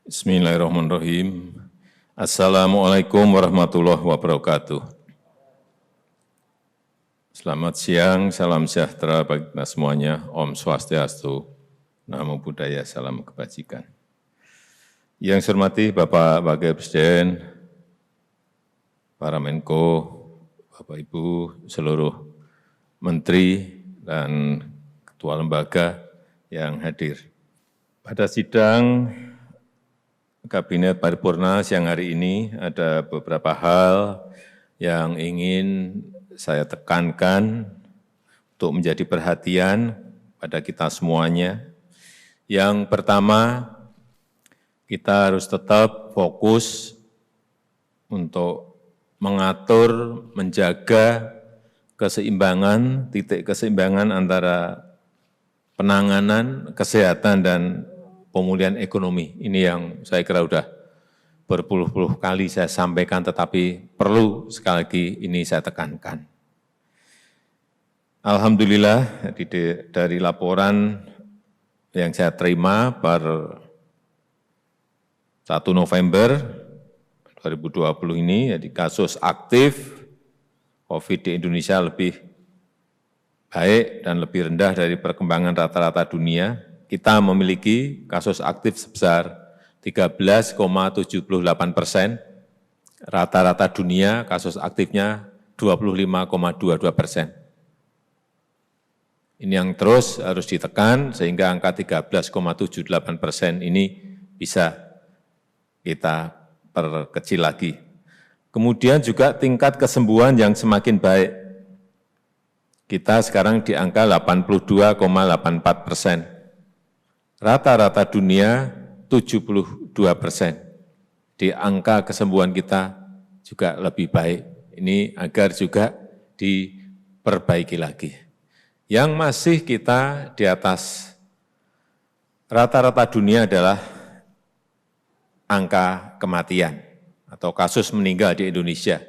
Bismillahirrahmanirrahim. Assalamualaikum warahmatullahi wabarakatuh. Selamat siang, salam sejahtera bagi kita semuanya. Om Swastiastu, Namo Buddhaya, salam kebajikan. Yang saya hormati Bapak Wakil Presiden, para Menko, Bapak Ibu, seluruh Menteri dan Ketua Lembaga yang hadir. Pada sidang Kabinet Paripurna siang hari ini ada beberapa hal yang ingin saya tekankan untuk menjadi perhatian pada kita semuanya. Yang pertama, kita harus tetap fokus untuk mengatur, menjaga keseimbangan, titik keseimbangan antara penanganan, kesehatan, dan pemulihan ekonomi. Ini yang saya kira sudah berpuluh-puluh kali saya sampaikan, tetapi perlu sekali lagi ini saya tekankan. Alhamdulillah, dari laporan yang saya terima per 1 November 2020 ini, jadi kasus aktif COVID di Indonesia lebih baik dan lebih rendah dari perkembangan rata-rata dunia. Kita memiliki kasus aktif sebesar 13,78%, rata-rata dunia kasus aktifnya 25,22%. Ini yang terus harus ditekan sehingga angka 13,78% ini bisa kita perkecil lagi. Kemudian juga tingkat kesembuhan yang semakin baik. Kita sekarang di angka 82,84%. Rata-rata dunia 72%. Di angka kesembuhan kita juga lebih baik. Ini agar juga diperbaiki lagi. Yang masih kita di atas rata-rata dunia adalah angka kematian atau kasus meninggal di Indonesia.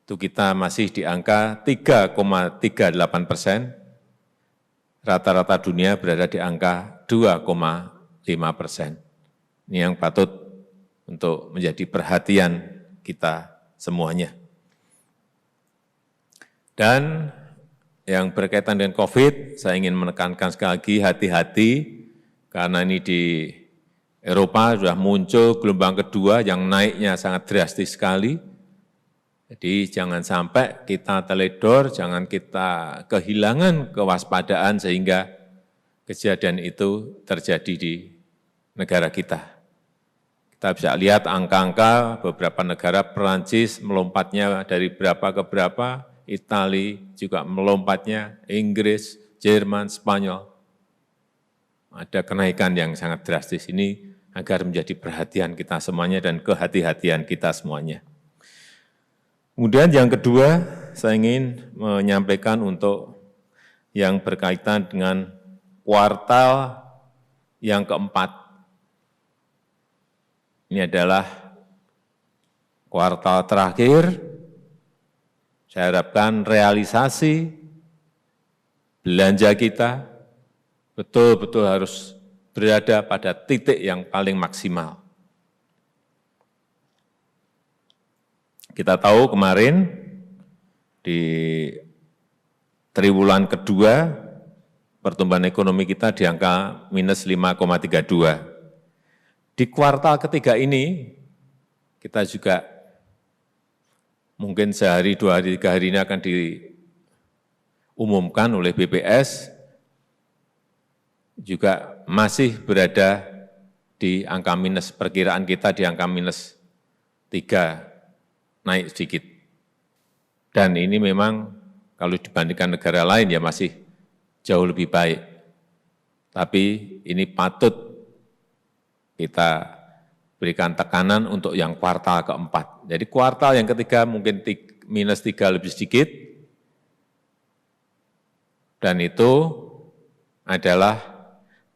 Itu kita masih di angka 3,38%. Rata-rata dunia berada di angka 2,5%. Ini yang patut untuk menjadi perhatian kita semuanya. Dan yang berkaitan dengan COVID, saya ingin menekankan sekali lagi hati-hati, karena ini di Eropa sudah muncul gelombang kedua yang naiknya sangat drastis sekali. Jadi jangan sampai kita teledor, jangan kita kehilangan kewaspadaan sehingga kejadian itu terjadi di negara kita. Kita bisa lihat angka-angka beberapa negara, Perancis melompatnya dari berapa ke berapa, Italia juga melompatnya, Inggris, Jerman, Spanyol. Ada kenaikan yang sangat drastis ini agar menjadi perhatian kita semuanya dan kehati-hatian kita semuanya. Kemudian yang kedua, saya ingin menyampaikan untuk yang berkaitan dengan kuartal yang keempat. Ini adalah kuartal terakhir. Saya harapkan realisasi belanja kita betul-betul harus berada pada titik yang paling maksimal. Kita tahu kemarin di triwulan kedua pertumbuhan ekonomi kita di angka minus 5,32. Di kuartal ketiga ini kita juga mungkin sehari, 2 hari, 3 hari ini akan diumumkan oleh BPS juga masih berada di angka minus, perkiraan kita di angka minus 3. Naik sedikit. Dan ini memang kalau dibandingkan negara lain ya masih jauh lebih baik. Tapi ini patut kita berikan tekanan untuk yang kuartal keempat. Jadi kuartal yang ketiga mungkin minus 3 lebih sedikit. Dan itu adalah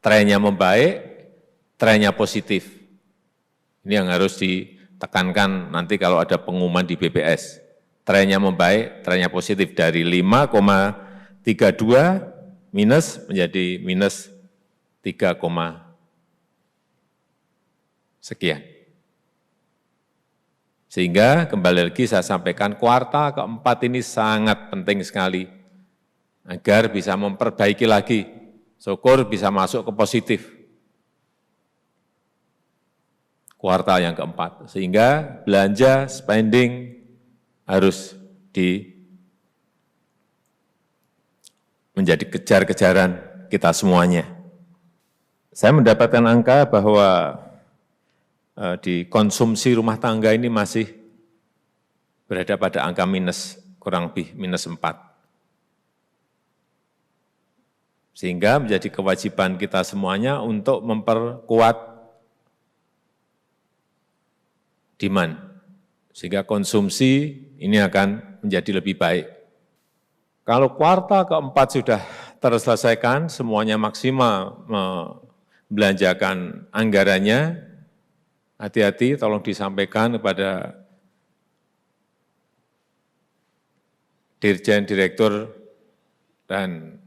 trennya membaik, trennya positif. Ini yang harus ditekankan nanti kalau ada pengumuman di BPS. Trennya membaik, trennya positif dari 5,32 minus menjadi minus 3,1. sekian. Sehingga kembali lagi saya sampaikan kuartal keempat ini sangat penting sekali agar bisa memperbaiki lagi, syukur bisa masuk ke positif kuartal yang keempat. Sehingga belanja, spending harus menjadi kejar-kejaran kita semuanya. Saya mendapatkan angka bahwa di konsumsi rumah tangga ini masih berada pada angka minus, kurang lebih minus 4. Sehingga menjadi kewajiban kita semuanya untuk memperkuat demand, sehingga konsumsi ini akan menjadi lebih baik. Kalau kuartal keempat sudah terselesaikan, semuanya maksimal membelanjakan anggarannya, hati-hati, tolong disampaikan kepada Dirjen, Direktur, dan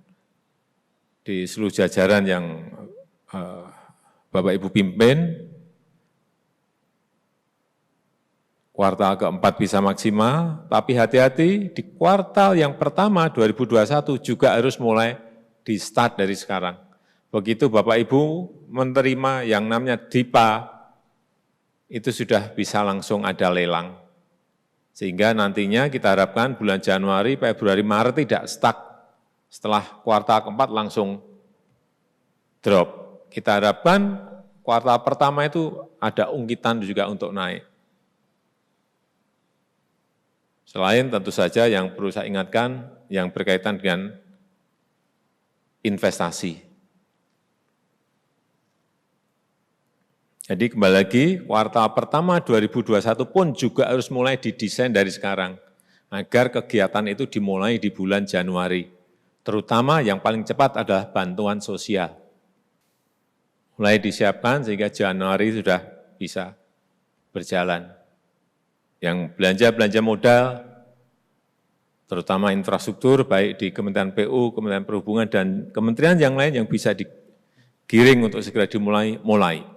di seluruh jajaran yang Bapak Ibu pimpin, kuartal keempat bisa maksimal, tapi hati-hati di kuartal yang pertama 2021 juga harus mulai di start dari sekarang. Begitu Bapak Ibu menerima yang namanya DIPA, itu sudah bisa langsung ada lelang. Sehingga nantinya kita harapkan bulan Januari, Februari, Maret tidak stuck. Setelah kuartal keempat langsung drop. Kita harapkan kuartal pertama itu ada ungkitan juga untuk naik. Selain tentu saja yang perlu saya ingatkan, yang berkaitan dengan investasi. Jadi kembali lagi, kuartal pertama 2021 pun juga harus mulai didesain dari sekarang, agar kegiatan itu dimulai di bulan Januari. Terutama yang paling cepat adalah bantuan sosial. Mulai disiapkan sehingga Januari sudah bisa berjalan. Yang belanja modal, terutama infrastruktur, baik di Kementerian PU, Kementerian Perhubungan, dan kementerian yang lain yang bisa digiring untuk segera mulai.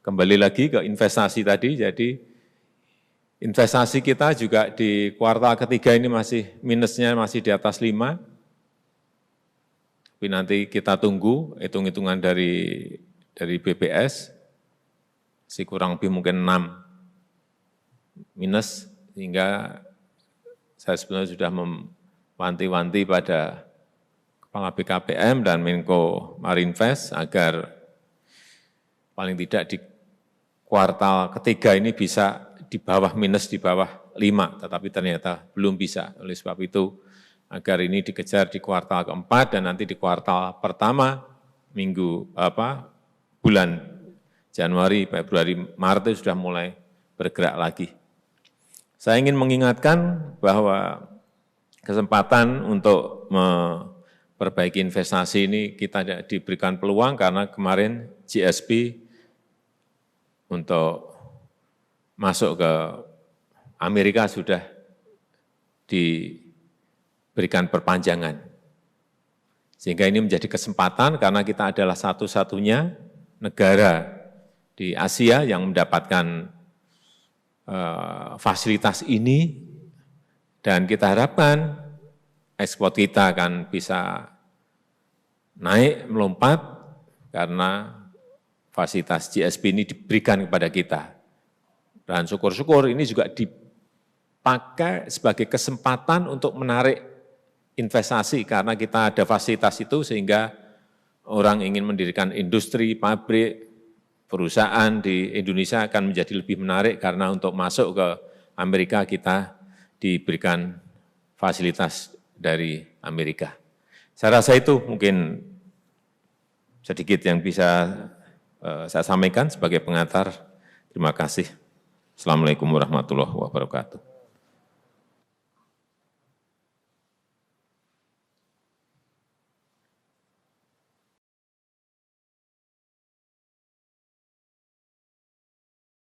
Kembali lagi ke investasi tadi, jadi investasi kita juga di kuartal ketiga ini minusnya masih di atas 5, tapi nanti kita tunggu hitung-hitungan dari BPS, masih kurang lebih mungkin 6 minus, sehingga saya sebenarnya sudah mewanti-wanti pada Kepala BKPM dan Menko Marinvest agar paling tidak di kuartal ketiga ini bisa di bawah minus, di bawah 5, tetapi ternyata belum bisa. Oleh sebab itu, agar ini dikejar di kuartal keempat dan nanti di kuartal pertama bulan Januari, Februari, Maret itu sudah mulai bergerak lagi. Saya ingin mengingatkan bahwa kesempatan untuk memperbaiki investasi ini kita diberikan peluang karena kemarin GSP untuk masuk ke Amerika sudah diberikan perpanjangan. Sehingga ini menjadi kesempatan karena kita adalah satu-satunya negara di Asia yang mendapatkan fasilitas ini, dan kita harapkan ekspor kita akan bisa naik, melompat, karena fasilitas GSP ini diberikan kepada kita. Dan syukur-syukur ini juga dipakai sebagai kesempatan untuk menarik investasi, karena kita ada fasilitas itu sehingga orang ingin mendirikan industri, pabrik, perusahaan di Indonesia akan menjadi lebih menarik karena untuk masuk ke Amerika kita diberikan fasilitas dari Amerika. Saya rasa itu mungkin sedikit yang bisa saya sampaikan sebagai pengantar. Terima kasih. Assalamualaikum warahmatullahi wabarakatuh.